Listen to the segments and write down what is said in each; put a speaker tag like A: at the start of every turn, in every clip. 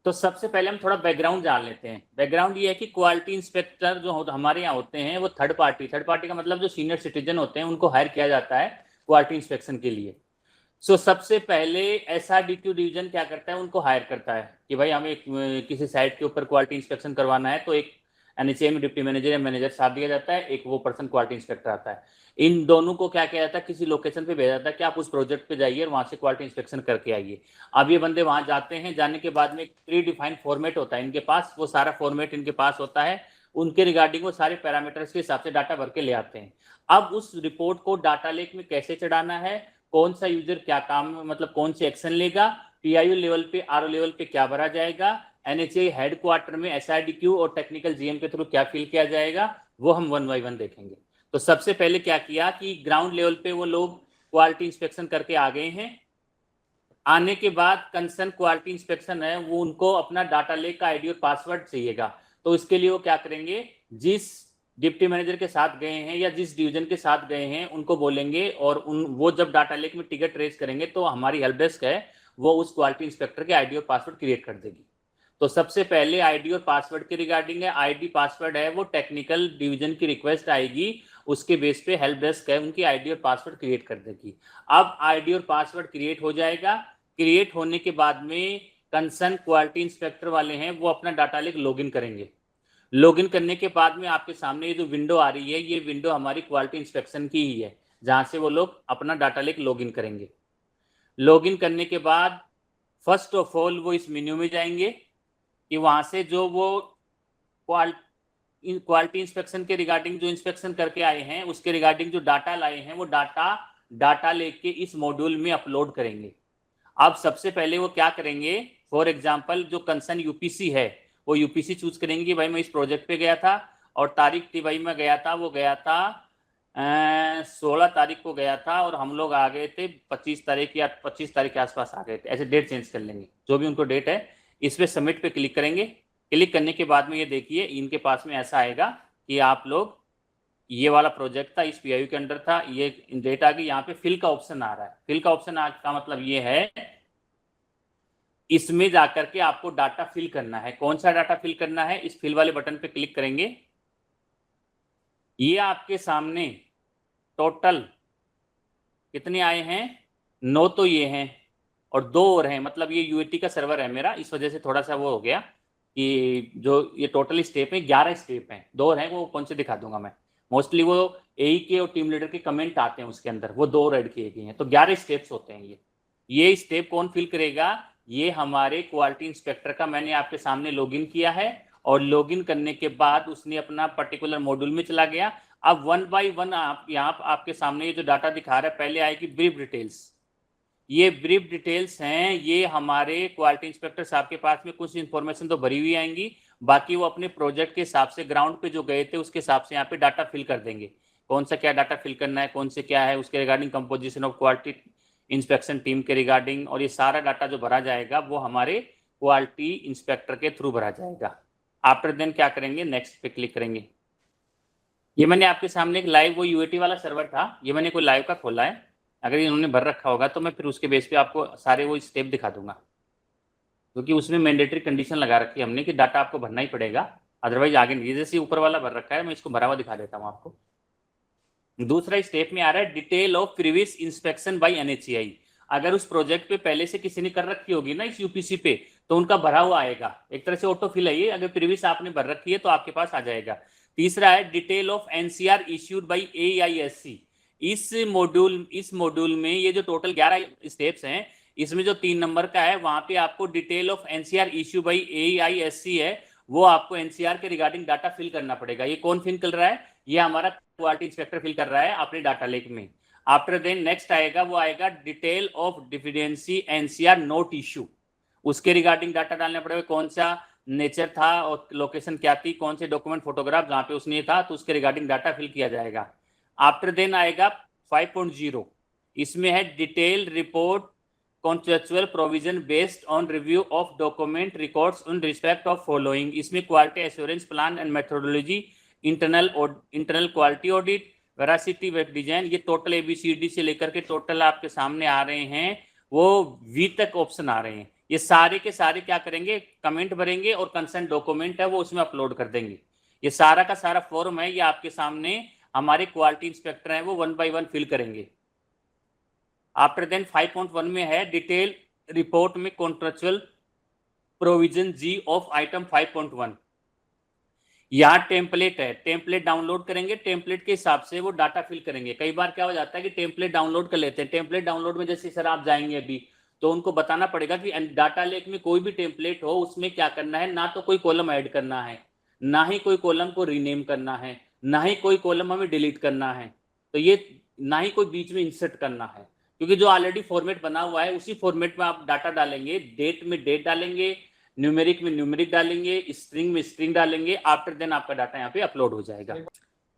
A: तो सबसे पहले हम थोड़ा बैकग्राउंड जान लेते हैं। बैकग्राउंड ये है कि क्वालिटी इंस्पेक्टर जो हमारे यहाँ होते हैं वो थर्ड पार्टी का मतलब जो सीनियर सिटीजन होते हैं उनको हायर किया जाता है क्वालिटी इंस्पेक्शन के लिए। सबसे पहले एसआरडीक्यू डिवीजन क्या करता है, उनको हायर करता है कि भाई हमें किसी साइट के ऊपर क्वालिटी इंस्पेक्शन करवाना है, तो एक एनएचए में डिप्टी मैनेजर या मैनेजर साथ दिया जाता है, एक वो पर्सन क्वालिटी इंस्पेक्टर आता है। इन दोनों को क्या किया जाता है, किसी लोकेशन पे भेजा जाता है कि आप उस प्रोजेक्ट पे जाइए और वहां से क्वालिटी इंस्पेक्शन करके आइए। अब ये बंदे वहां जाते हैं, जाने के बाद में एक प्री डिफाइंड फॉर्मेट होता है इनके पास, वो सारा फॉर्मेट इनके पास होता है, उनके रिगार्डिंग वो सारे पैरामीटर्स के हिसाब से डाटा भर के ले आते हैं। अब उस रिपोर्ट को डाटा लेक में कैसे चढ़ाना है, कौन सा यूजर क्या काम मतलब कौन से एक्शन लेगा, पीआईयू लेवल पे आरओ लेवल पे क्या भरा जाएगा, एनएचए हेडक्वार्टर में एसआरडीक्यू और टेक्निकल जीएम के थ्रू क्या फिल किया जाएगा, वो हम 1 बाय 1 देखेंगे। तो सबसे पहले क्या किया कि ग्राउंड लेवल पे वो लोग क्वालिटी इंस्पेक्शन करके आ गए हैं। आने के बाद कंसर्न क्वालिटी इंस्पेक्शन है वो उनको अपना डाटा लेक का आईडी और पासवर्ड चाहिएगा। तो इसके लिए वो क्या करेंगे, जिस डिप्टी मैनेजर के साथ गए हैं या जिस डिवीजन के साथ गए हैं उनको बोलेंगे, और वो जब डाटा लेक में टिकट रेज करेंगे तो हमारी हेल्प डेस्क है वो उस क्वालिटी इंस्पेक्टर के आईडी और पासवर्ड क्रिएट कर देगी। तो सबसे पहले आईडी और पासवर्ड के रिगार्डिंग है, आईडी पासवर्ड है वो टेक्निकल डिवीजन की रिक्वेस्ट आएगी, उसके बेस पे हेल्प डेस्क है उनकी आईडी और पासवर्ड क्रिएट कर देगी। अब आईडी और पासवर्ड क्रिएट हो जाएगा, क्रिएट होने के बाद में कंसर्न क्वालिटी इंस्पेक्टर वाले हैं वो अपना डाटा लेक लॉगिन करेंगे। लॉगिन करने के बाद में आपके सामने ये जो विंडो आ रही है, ये विंडो हमारी क्वालिटी इंस्पेक्शन की ही है, जहां से वो लोग अपना डाटा लेक लॉगिन करेंगे। लॉगिन करने के बाद फर्स्ट ऑफ ऑल वो इस मेन्यू में जाएंगे कि वहां से जो वो क्वालिटी इंस्पेक्शन के रिगार्डिंग जो इंस्पेक्शन करके आए हैं उसके रिगार्डिंग जो डाटा लाए हैं वो डाटा लेके इस मॉड्यूल में अपलोड करेंगे। अब सबसे पहले वो क्या करेंगे, फॉर एग्जांपल जो कंसर्न यूपीसी है वो यूपीसी चूज करेंगे कि भाई मैं इस प्रोजेक्ट पे गया था और तारीख थी भाई मैं गया था, वो गया था 16 तारीख को गया था और हम लोग आ गए थे 25 तारीख या 25 तारीख के आसपास आ गए थे, ऐसे डेट चेंज कर लेंगे जो भी उनको डेट है। इस पे सबमिट पे क्लिक करेंगे। क्लिक करने के बाद में ये देखिए इनके पास में ऐसा आएगा कि आप लोग ये वाला प्रोजेक्ट था इस पीआईयू के अंडर था, ये डेट आ गई, यहाँ पे फिल का ऑप्शन आ रहा है। फिल का ऑप्शन का मतलब ये है इसमें जाकर के आपको डाटा फिल करना है। कौन सा डाटा फिल करना है, इस फिल वाले बटन पे क्लिक करेंगे। ये आपके सामने टोटल कितने आए हैं, 9 तो ये हैं और 2 और हैं, मतलब ये यूएटी का सर्वर है मेरा, इस वजह से थोड़ा सा वो हो गया कि जो ये टोटल स्टेप है 11 स्टेप हैं, 2 और हैं वो कौन से दिखा दूंगा मैं। मोस्टली वो एई के और टीम लीडर के कमेंट आते हैं उसके अंदर, वो 2 और ऐड किए गए हैं, तो 11 स्टेप्स होते हैं। ये स्टेप कौन फिल करेगा, ये हमारे क्वालिटी इंस्पेक्टर का, मैंने आपके सामने लॉगिन किया है और लॉगिन करने के बाद उसने अपना पर्टिकुलर मॉड्यूल में चला गया। अब 1 बाय 1 आप यहाँ आपके सामने ये जो डाटा दिखा रहा है, पहले आएगी ब्रीफ डिटेल्स। ये ब्रीफ डिटेल्स हैं, ये हमारे क्वालिटी इंस्पेक्टर साहब के पास में कुछ इंफॉर्मेशन तो भरी हुई आएंगी, बाकी वो अपने प्रोजेक्ट के हिसाब से ग्राउंड पे जो गए थे उसके हिसाब से यहाँ पे डाटा फिल कर देंगे, कौन सा क्या डाटा फिल करना है, कौन से क्या है उसके regarding, composition of quality inspection team के रिगार्डिंग, और ये सारा डाटा जो भरा जाएगा वो हमारे क्वालिटी इंस्पेक्टर के थ्रू भरा जाएगा। आफ्टर देन क्या करेंगे, नेक्स्ट पे क्लिक करेंगे। ये मैंने आपके सामने एक लाइव वो यूएटी वाला सर्वर था, ये मैंने कोई लाइव का खोला है, अगर इन्होंने भर रखा होगा तो मैं फिर उसके बेस पे आपको सारे वो स्टेप दिखा दूंगा, क्योंकि उसमें मैंडेटरी कंडीशन लगा रखी है हमने कि डाटा आपको भरना ही पड़ेगा, अदरवाइज आगे नहीं। जैसे ऊपर वाला भर रखा है, मैं इसको भरा हुआ दिखा देता हूँ आपको। दूसरा स्टेप में आ रहा है detail of previous inspection by NHAI. अगर उस प्रोजेक्ट पे पहले से किसी ने कर रखी होगी ना इस यूपीसी पे, तो उनका भरा हुआ आएगा, एक तरह से ऑटो फिल है ये, अगर प्रीवियस आपने भर रखी है तो आपके पास आ जाएगा। तीसरा है detail of NCR issued by AISC. इस मॉड्यूल में ये जो टोटल 11 स्टेप्स हैं, इसमें जो 3 नंबर का है वहां पे आपको detail of NCR issue by AISC है, वो आपको एनसीआर के रिगार्डिंग डाटा फिल करना पड़ेगा। ये कौन फिल कर रहा है, ये हमारा क्वालिटी इंस्पेक्टर फिल कर रहा है अपने डाटा लेक में। आफ्टर देन नेक्स्ट आएगा, वो आएगा detail of deficiency NCR note issue, उसके रिगार्डिंग डाटा डालना पड़ेगा, कौन सा नेचर था और लोकेशन क्या थी, कौन से डॉक्यूमेंट फोटोग्राफ जहां पे उसने था, तो उसके रिगार्डिंग डाटा फिल किया जाएगा। आफ्टर देन आएगा 5.0, इसमें है detail report contractual provision based on review of document records in respect of following. इसमें quality assurance plan and methodology, internal quality audit, veracity, web design, ये टोटल ABCD से लेकर के टोटल आपके सामने आ रहे हैं, वो वी तक ऑप्शन आ रहे हैं। ये सारे के सारे क्या करेंगे, कमेंट भरेंगे और कंसर्न डॉक्यूमेंट है वो उसमें अपलोड कर देंगे। ये सारा का सारा फॉर्म है, ये आपके सामने हमारे क्वालिटी इंस्पेक्टर हैं वो 1 बाय 1 फिल करेंगे। आफ्टर देन 5.1 में है डिटेल रिपोर्ट में contractual provision G of item 5.1। यहाँ टेम्पलेट है, टेम्पलेट डाउनलोड करेंगे, टेम्पलेट के हिसाब से वो डाटा फिल करेंगे। कई बार क्या हो जाता है कि टेम्पलेट डाउनलोड कर लेते हैं, टेम्पलेट डाउनलोड में जैसे सर आप जाएंगे अभी तो उनको बताना पड़ेगा कि डाटा लेक में कोई भी टेम्पलेट हो उसमें क्या करना है, ना तो कोई कॉलम ऐड करना है, ना ही कोई कॉलम को रीनेम करना है, ना ही कोई कॉलम हमें डिलीट करना है, तो ये ना ही कोई बीच में इंसर्ट करना है, क्योंकि जो ऑलरेडी फॉर्मेट बना हुआ है उसी फॉर्मेट में आप डाटा डालेंगे, डेट में डेट डालेंगे, न्यूमेरिक में न्यूमेरिक डालेंगे, स्ट्रिंग में स्ट्रिंग डालेंगे, आफ्टर देन आपका डाटा यहाँ पे अपलोड हो जाएगा।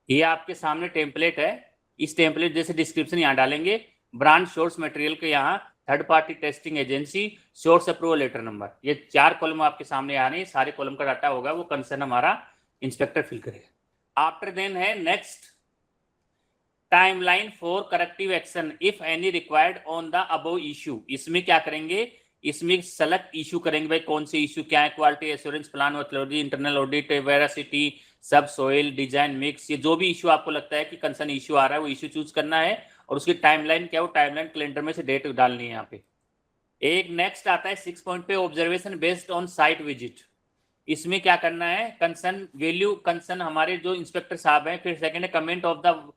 A: ये आपके सामने टेम्पलेट है, इस टेम्पलेट जैसे डिस्क्रिप्शन यहाँ डालेंगे, ब्रांड सोर्स मटेरियल के यहाँ third party testing agency source approval letter number, ये 4 कॉलम आपके सामने आ रहे हैं, सारे कॉलम का डाटा होगा वो कंसर्न हमारा इंस्पेक्टर फिल करेगा। आफ्टर देन है next timeline for corrective action if any required on the above issue. इसमें क्या करेंगे, इसमें सेलेक्ट इशू करेंगे, भाई कौन से इशू क्या है, quality assurance plan, methodology, internal audit, veracity, सब सोइल, डिजाइन मिक्स, ये जो भी इशू आपको लगता है कि कंसर्न इशू आ रहा है वो इशू चूज करना है और उसकी टाइमलाइन क्या है वो टाइमलाइन कैलेंडर में से डेट डालनी है यहाँ पे। एक नेक्स्ट आता है 6 पॉइंट पे observation based on site visit. इसमें क्या करना है, कंसर्न वैल्यू कंसर्न हमारे जो इंस्पेक्टर साहब हैं, फिर सेकंड है comment of the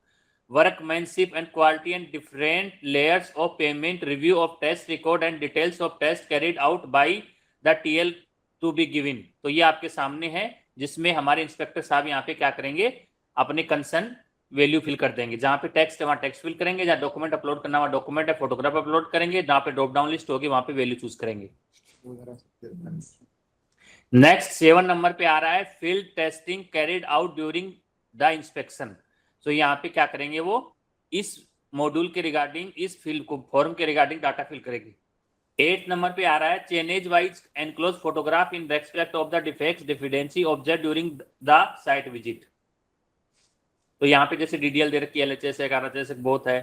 A: workmanship and quality and different layers of payment, review of test record and details of test carried out by the TL to be given। तो ये आपके सामने है जिसमें हमारे इंस्पेक्टर साहब यहाँ पे क्या करेंगे, अपने कंसर्न वैल्यू फिल कर देंगे। जहाँ पे टेक्स्ट है वहाँ टेक्स्ट फिल करेंगे, जहाँ डॉक्यूमेंट अपलोड करना वहाँ डॉक्यूमेंट है, फोटोग्राफ अपलोड करेंगे, जहाँ पे ड्रॉप डाउन लिस्ट होगी वहाँ पे वैल्यू चूज करेंगे। नेक्स्ट 7 नंबर पे आ रहा है field testing carried out during the inspection. तो यहाँ पे क्या करेंगे, वो इस मॉड्यूल के रिगार्डिंग इस फील्ड को फॉर्म के रिगार्डिंग डाटा फिल करेगी। 8 नंबर पे आ रहा है chainage wise enclose photograph in respect of the defects deficiency observe during the site visit. तो यहाँ पे जैसे डीडीएल दे रखी है, एलएचएस है, आरएचएस है, बहुत है।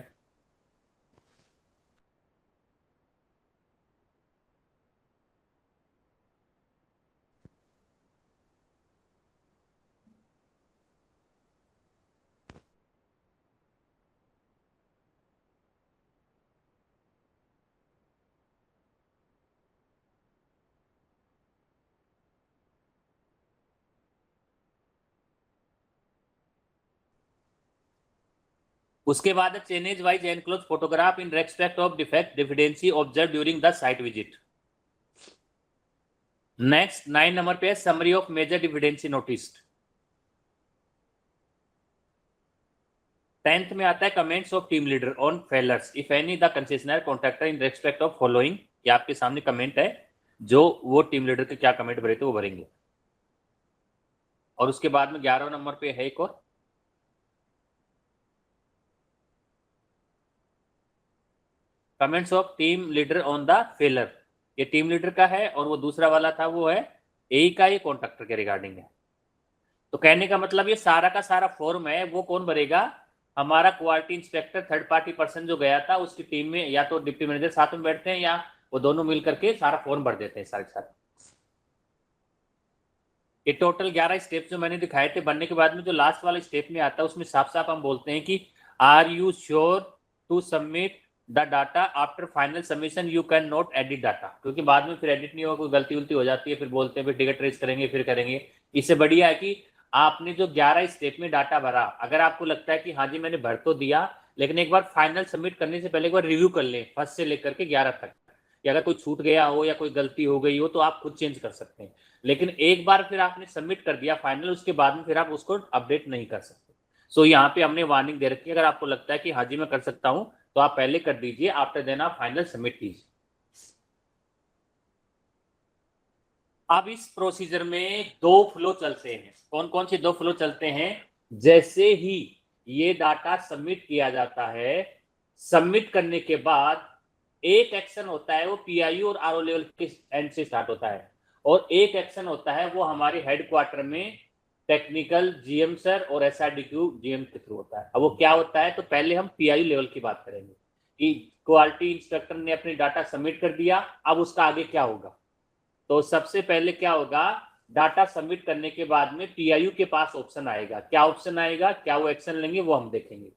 A: उसके बाद chainage wise enclose photograph in respect of defect deficiency observe during the site visit. Next 9 number पे summary of major deficiency notice. 10th में आता है comments of team leader on failures if any the concessioner contractor in respect of following. ये आपके सामने comment है, जो वो टीम लीडर के क्या कमेंट भरे थे वो भरेंगे। और उसके बाद में 11 नंबर पे है एक और comments of team leader on the failure. ये टीम लीडर का है और वो दूसरा वाला था वो है ए का, ये कॉन्ट्रैक्टर के रिगार्डिंग है। तो कहने का मतलब ये सारा का सारा फॉर्म है वो कौन भरेगा, हमारा quality inspector third party person जो गया था उसकी टीम में या तो डिप्टी मैनेजर साथ में बैठते हैं या वो दोनों मिल करके सारा फॉर्म भर देते हैं सारे साथ। ये टोटल 11 स्टेप जो मैंने दिखाए थे बनने के बाद में जो लास्ट वाला स्टेप में आता है उसमें साफ साफ हम बोलते हैं कि are you sure to submit the data after final submission you can not edit data, क्योंकि बाद में फिर एडिट नहीं होगा, कोई गलती उल्टी हो जाती है, फिर बोलते हैं फिर टिकट रेज करेंगे फिर करेंगे। इससे बढ़िया है कि आपने जो 11 स्टेप में डाटा भरा, अगर आपको लगता है कि हाँ जी मैंने भर तो दिया, लेकिन एक बार फाइनल सबमिट करने से पहले एक बार रिव्यू कर लें फर्स्ट से लेकर के 11 तक, कि अगर कोई छूट गया हो या कोई गलती हो गई हो तो आप खुद चेंज कर सकते हैं। लेकिन एक बार फिर आपने सबमिट कर दिया फाइनल, उसके बाद में फिर आप उसको अपडेट नहीं कर सकते। सो यहाँ पे हमने वार्निंग दे रखी है, अगर आपको लगता है कि हाँ जी मैं कर सकता हूँ तो आप पहले कर दीजिए, आफ्टर देन आप फाइनल सबमिट कीजिए। अब इस प्रोसीजर में 2 फ्लो चलते हैं। कौन कौन से 2 फ्लो चलते हैं, जैसे ही ये डाटा सबमिट किया जाता है, सबमिट करने के बाद एक एक्शन होता है वो पीआईयू और आरओ लेवल के एंड से स्टार्ट होता है, और एक एक्शन होता है वो हमारे हेडक्वार्टर में टेक्निकल जीएम सर और एसआरडीक्यू जीएम के थ्रू होता है। अब वो क्या होता है, तो पहले हम पीआईयू लेवल की बात करेंगे क्वालिटी इंस्पेक्टर ने अपनी डाटा सबमिट कर दिया, अब उसका आगे क्या होगा? तो सबसे पहले क्या होगा, डाटा सबमिट करने के बाद में पीआईयू के पास ऑप्शन आएगा। क्या ऑप्शन आएगा, क्या वो एक्शन लेंगे वो हम देखेंगे।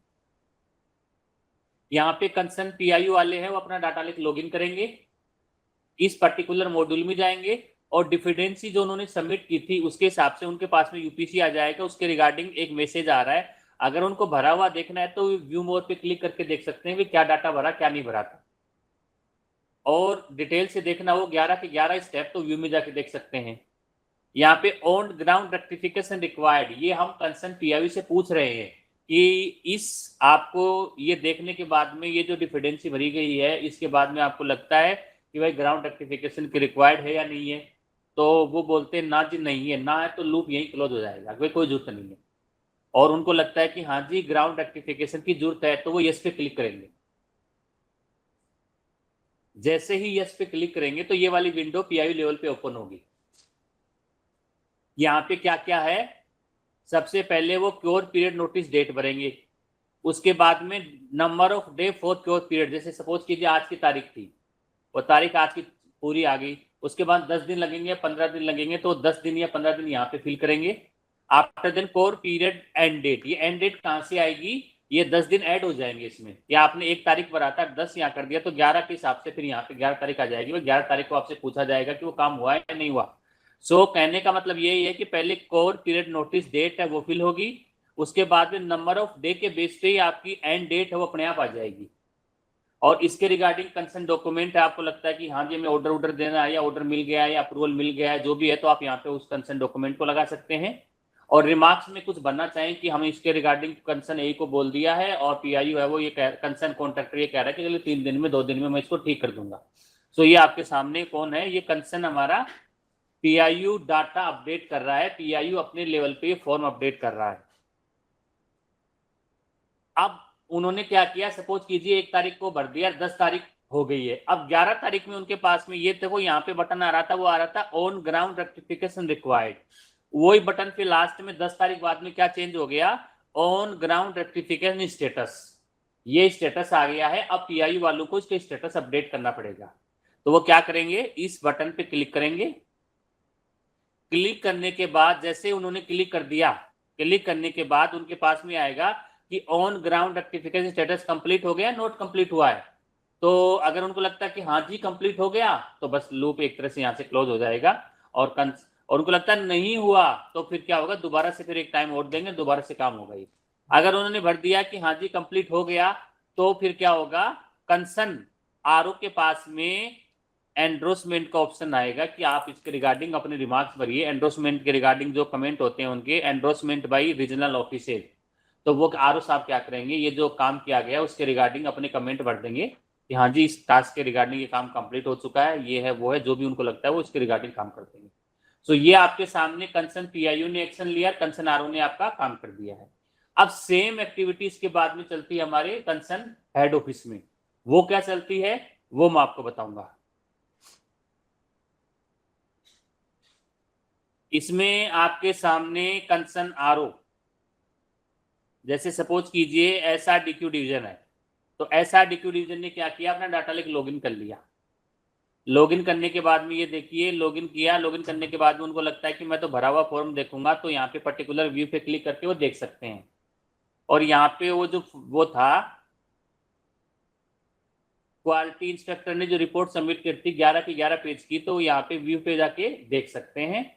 A: यहाँ पे कंसर्न पीआईयू वाले हैं, वो अपना डाटा लेके लॉगिन करेंगे, इस पर्टिकुलर मॉड्यूल में जाएंगे और डिफिडेंसी जो उन्होंने सबमिट की थी उसके हिसाब से उनके पास में यूपीसी आ जाएगा, उसके रिगार्डिंग एक मैसेज आ रहा है। अगर उनको भरा हुआ देखना है तो व्यू मोर पे क्लिक करके देख सकते हैं कि क्या डाटा भरा क्या नहीं भरा था, और डिटेल से देखना वो 11 के 11 स्टेप तो व्यू में जाके देख सकते हैं। यहाँ पे ऑन ग्राउंड रेक्टिफिकेशन रिक्वायर्ड, ये हम कंसर्न पीआईयू से पूछ रहे हैं कि इस आपको ये देखने के बाद में ये जो डिफिडेंसी भरी गई है इसके बाद में आपको लगता है कि भाई ग्राउंड रेक्टिफिकेशन की रिक्वायर्ड है या नहीं है, तो वो बोलते हैं ना जी नहीं है, ना है तो लूप यहीं क्लोज हो जाएगा, कोई जरूरत नहीं है। और उनको लगता है कि हाँ जी ग्राउंड रेक्टिफिकेशन की जरूरत है तो वो यस पे क्लिक करेंगे। जैसे ही यस पे क्लिक करेंगे तो ये वाली विंडो पीआईयू लेवल पे ओपन होगी। यहाँ पे क्या क्या है, सबसे पहले वो क्योर पीरियड नोटिस डेट भरेंगे, उसके बाद में number of day for cure period, जैसे सपोज कीजिए आज की तारीख थी, वो तारीख आज की पूरी आ गई, उसके बाद 10 दिन लगेंगे 15 दिन लगेंगे, तो 10 दिन या 15 दिन यहाँ पे फिल करेंगे। After then core period end date, ये एंड डेट कहाँ से आएगी, ये 10 दिन ऐड हो जाएंगे इसमें, या आपने 1 तारीख भरा था 10 यहाँ कर दिया तो 11 के हिसाब से फिर यहाँ पे 11 तारीख आ जाएगी, वो 11 तारीख को आपसे पूछा जाएगा कि वो काम हुआ है या नहीं हुआ। सो कहने का मतलब यही है कि पहले कोर पीरियड नोटिस डेट है वो फिल होगी, उसके बाद में नंबर ऑफ डे के बेस पे ही आपकी एंड डेट है वो अपने आप आ जाएगी, और इसके रिगार्डिंग कंसर्न डॉक्यूमेंट है, आपको लगता है कि हाँ जी हमें ऑर्डर देना है या ऑर्डर मिल गया है या अप्रूवल मिल गया है, जो भी है तो आप यहाँ पे उस कंसर्न डॉक्यूमेंट को लगा सकते हैं। और रिमार्क्स में कुछ बनना चाहें कि हम इसके रिगार्डिंग कंसर्न ए को बोल दिया है और पीआईयू है वो ये कंसर्न कॉन्ट्रैक्टर ये कह रहा है कि चलिए 3 दिन में 2 दिन में मैं इसको ठीक कर दूंगा। सो ये आपके सामने कौन है, ये कंसर्न हमारा पीआईयू डाटा अपडेट कर रहा है, पीआईयू अपने लेवल पे फॉर्म अपडेट कर रहा है। अब उन्होंने क्या किया, सपोज कीजिए 1 तारीख को भर दिया, 10 तारीख हो गई है, अब 11 तारीख में उनके पास में ये देखो यहाँ पे बटन आ रहा था, वो आ रहा था ऑन ग्राउंड रेक्टिफिकेशन रिक्वायर्ड, वही बटन पे लास्ट में 10 तारीख बाद में क्या चेंज हो गया, ऑन ग्राउंड रेक्टिफिकेशन स्टेटस, ये स्टेटस आ गया है। अब पीआईयू वालों को इसके स्टेटस अपडेट करना पड़ेगा, तो वो क्या करेंगे, इस बटन पे क्लिक करेंगे, क्लिक करने के बाद जैसे उन्होंने क्लिक कर दिया, क्लिक करने के बाद उनके पास में आएगा कि on ground rectification status complete हो गया, नोट कंप्लीट हुआ है। तो अगर उनको लगता है कि हाँ जी कंप्लीट हो गया तो बस लूप एक तरह से यहाँ से क्लोज हो जाएगा, और उनको लगता है नहीं हुआ तो फिर क्या होगा, दोबारा से फिर एक टाइम और देंगे, दोबारा से काम होगा। अगर उन्होंने भर दिया कि हाँ जी कंप्लीट हो गया तो फिर क्या होगा, कंसर्न आरओ के पास में एंडोर्समेंट का ऑप्शन आएगा कि आप इसके रिगार्डिंग अपने रिमार्क्स भरिए, एंडोर्समेंट के रिगार्डिंग जो कमेंट होते हैं उनके एंडोर्समेंट बाई रीजनल ऑफिसेज, तो वो आरओ साहब क्या करेंगे, ये जो काम किया गया उसके रिगार्डिंग अपने कमेंट भर देंगे कि हाँ जी इस टास्क के रिगार्डिंग ये काम कंप्लीट हो चुका है, ये है वो है, जो भी उनको लगता है वो इसके रिगार्डिंग काम कर देंगे। सो ये आपके सामने कंसर्न पीआईयू ने एक्शन लिया, कंसर्न आरओ ने आपका काम कर दिया है। अब सेम एक्टिविटीज के बाद में चलती है हमारे कंसर्न हेड ऑफिस में, वो क्या चलती है वो मैं आपको बताऊंगा। इसमें आपके सामने कंसर्न आरओ, जैसे सपोज कीजिए एसआरडीक्यू डिवीजन है, तो एसआरडीक्यू डिवीजन ने क्या किया, अपना डाटा लेके लॉगिन कर लिया, लॉगिन करने के बाद में ये देखिए लॉगिन किया, लॉगिन करने के बाद में उनको लगता है कि मैं तो भरा हुआ फॉर्म देखूंगा, तो यहाँ पे पर्टिकुलर व्यू पे क्लिक करके वो देख सकते हैं, और यहाँ पे वो जो वो था क्वालिटी इंस्पेक्टर ने जो रिपोर्ट सबमिट की थी 11 की 11 पेज की, तो यहाँ पे व्यू पे जाके देख सकते हैं।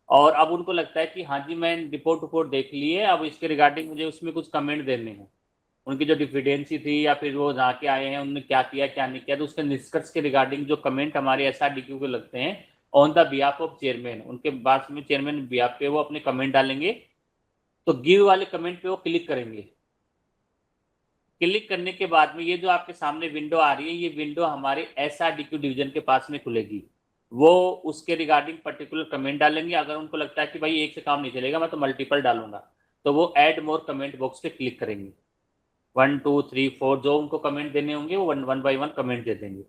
A: और अब उनको लगता है कि हाँ जी मैं रिपोर्ट देख ली है, अब इसके रिगार्डिंग मुझे उसमें कुछ कमेंट देने हैं, उनकी जो डिफिडेंसी थी या फिर वो जहाँ के आए हैं उन्होंने क्या किया क्या नहीं किया, तो उसके निष्कर्ष के रिगार्डिंग जो कमेंट हमारे एसआरडीक्यू को लगते हैं on the behalf of chairman, उनके बाद में चेयरमैन बिहाफ पे वो अपने कमेंट डालेंगे, तो गिव वाले कमेंट पे वो क्लिक करेंगे। क्लिक करने के बाद में ये जो आपके सामने विंडो आ रही है, ये विंडो हमारे एसआरडीक्यू डिवीजन के पास में खुलेगी, वो उसके रिगार्डिंग पर्टिकुलर कमेंट डालेंगे। अगर उनको लगता है कि भाई एक से काम नहीं चलेगा मैं तो मल्टीपल डालूंगा, तो वो ऐड मोर कमेंट बॉक्स पे क्लिक करेंगे, 1 2 3 4 जो उनको कमेंट देने होंगे वो वन बाई वन कमेंट दे देंगे,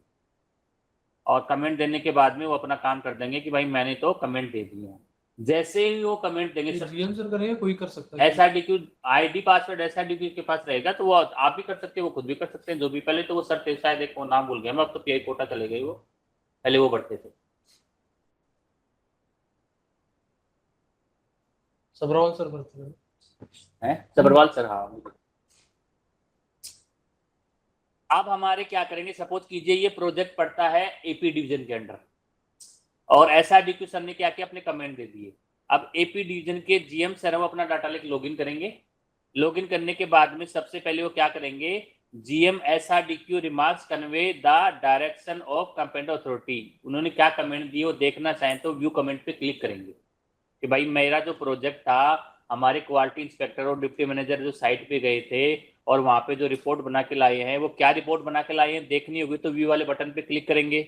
A: और कमेंट देने के बाद में वो अपना काम कर देंगे कि भाई मैंने तो कमेंट दे दिए हैं। जैसे ही वो कमेंट देंगे
B: ये जीएम सर करेंगे, कोई कर सकता है?
A: SRDQ आईडी पासवर्ड SRDQ के पास रहेगा तो वो आप भी कर सकते हैं, वो खुद भी कर सकते हैं, जो भी। पहले तो वो सर थे शायद, एक वो नाम भूल गया मैं, अब तो PI कोटा चले गए वो, पहले वो बढ़ते थे।
B: सब्रवाल सर करते
A: हैं सब्रवाल सर, हाँ। अब हमारे क्या करेंगे, सपोज कीजिए ये प्रोजेक्ट पड़ता है AP डिवीजन के अंडर, और SRDQ सर ने क्या किया, अपने कमेंट दे दिए। अब AP डिवीजन के GM सर वो अपना डाटा लेके लॉगिन करेंगे। लॉगिन करने के बाद में सबसे पहले वो क्या करेंगे, GM SRDQ remarks convey the direction of competent authority, उन्होंने क्या कमेंट दिए वो देखना चाहें तो व्यू कमेंट पे क्लिक करेंगे कि भाई मेरा जो प्रोजेक्ट था, हमारे क्वालिटी इंस्पेक्टर और डिप्टी मैनेजर जो साइट पे गए थे और वहां पे जो रिपोर्ट बना के लाए हैं, वो क्या रिपोर्ट बना के लाए हैं देखनी होगी, तो व्यू वाले बटन पे क्लिक करेंगे।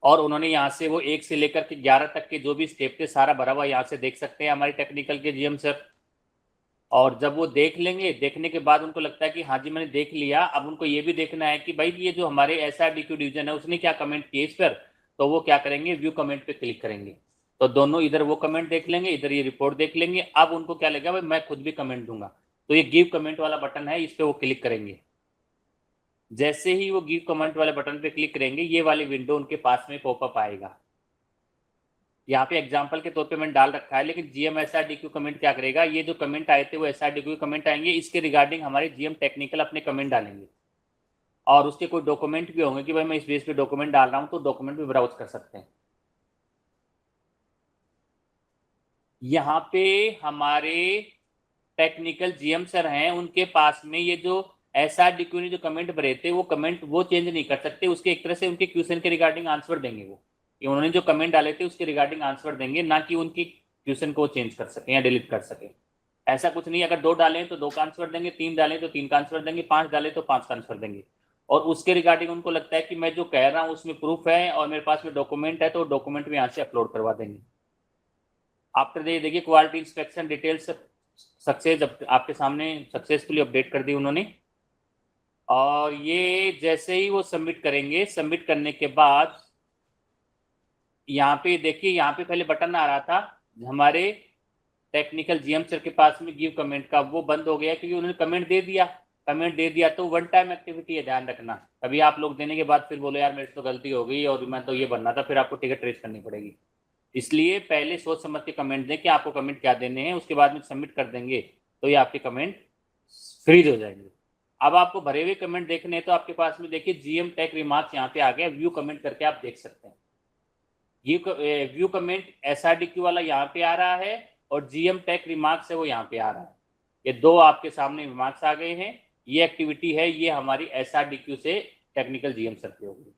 A: और उन्होंने यहाँ से वो 1 से लेकर के 11 तक के जो भी स्टेप थे सारा भरा हुआ यहाँ से देख सकते हैं हमारे टेक्निकल के GM सर। और जब वो देख लेंगे, देखने के बाद उनको लगता है कि हाँ जी मैंने देख लिया, अब उनको ये भी देखना है कि भाई ये जो हमारे SRDQ डिवीजन है उसने क्या कमेंट किए इस पर, तो वो क्या करेंगे, व्यू कमेंट पे क्लिक करेंगे। तो दोनों इधर वो कमेंट देख लेंगे, इधर ये रिपोर्ट देख लेंगे। अब उनको क्या लगेगा, भाई मैं खुद भी कमेंट दूंगा, तो ये गिव कमेंट वाला बटन है, इस पर वो क्लिक करेंगे। जैसे ही वो गिव कमेंट वाले बटन पे क्लिक करेंगे, ये वाली विंडो उनके पास में पॉपअप आएगा। यहाँ पे एग्जांपल के तौर पे मैंने डाल रखा है, लेकिन GM SRDQ कमेंट क्या करेगा, ये जो कमेंट आए थे वो SRDQ कमेंट आएंगे, इसके रिगार्डिंग हमारे GM टेक्निकल अपने कमेंट डालेंगे। और उसके कोई डॉक्यूमेंट भी होंगे कि भाई मैं इस बेस पे डॉक्यूमेंट डाल रहा हूँ, तो डॉक्यूमेंट भी ब्राउज कर सकते हैं। यहाँ पे हमारे टेक्निकल GM सर हैं, उनके पास में ये जो SRDQ ने जो कमेंट भरे थे वो कमेंट वो चेंज नहीं कर सकते, उसके एक तरह से उनके क्वेश्चन के रिगार्डिंग आंसर देंगे वो, कि उन्होंने जो कमेंट डाले थे उसके रिगार्डिंग आंसर देंगे, ना कि उनकी क्वेश्चन को चेंज कर सके या डिलीट कर सके। ऐसा कुछ नहीं, अगर 2 डालें तो 2 का आंसर देंगे, 3 डालें तो 3 का आंसर देंगे, 5 डालें तो 5 का आंसर देंगे। और उसके रिगार्डिंग उनको लगता है कि मैं जो कह रहा हूँ उसमें प्रूफ है और मेरे पास में डॉक्यूमेंट है, तो डॉक्यूमेंट भी यहाँ से अपलोड करवा देंगे। आफ्टर दे देखिए क्वालिटी इंस्पेक्शन डिटेल्स सक्सेस, आपके सामने सक्सेसफुली अपडेट कर दी उन्होंने। और ये जैसे ही वो सबमिट करेंगे, सबमिट करने के बाद यहाँ पे देखिए, यहाँ पे पहले बटन आ रहा था हमारे टेक्निकल GM सर के पास में गिव कमेंट का, वो बंद हो गया क्योंकि उन्होंने कमेंट दे दिया। कमेंट दे दिया तो वन टाइम एक्टिविटी है, ध्यान रखना। कभी आप लोग देने के बाद फिर बोलो यार मेरे से तो गलती हो गई और मैं तो ये बनना था, फिर आपको टिकट ट्रेस करनी पड़ेगी। इसलिए पहले सोच समझ के कमेंट दें कि आपको कमेंट क्या देने हैं, उसके बाद में सबमिट कर देंगे तो ये आपके कमेंट फ्रीज हो जाएंगे। अब आपको भरे हुए कमेंट देखने हैं तो आपके पास में देखिए GM टेक रिमार्क्स यहाँ पे आ गया, व्यू कमेंट करके आप देख सकते हैं। व्यू कमेंट SRDQ वाला यहाँ पे आ रहा है और GM टेक रिमार्क्स है वो यहाँ पे आ रहा है। ये 2 आपके सामने रिमार्क्स आ गए हैं। ये एक्टिविटी है, ये हमारी SRDQ से टेक्निकल GM सर पे होगी।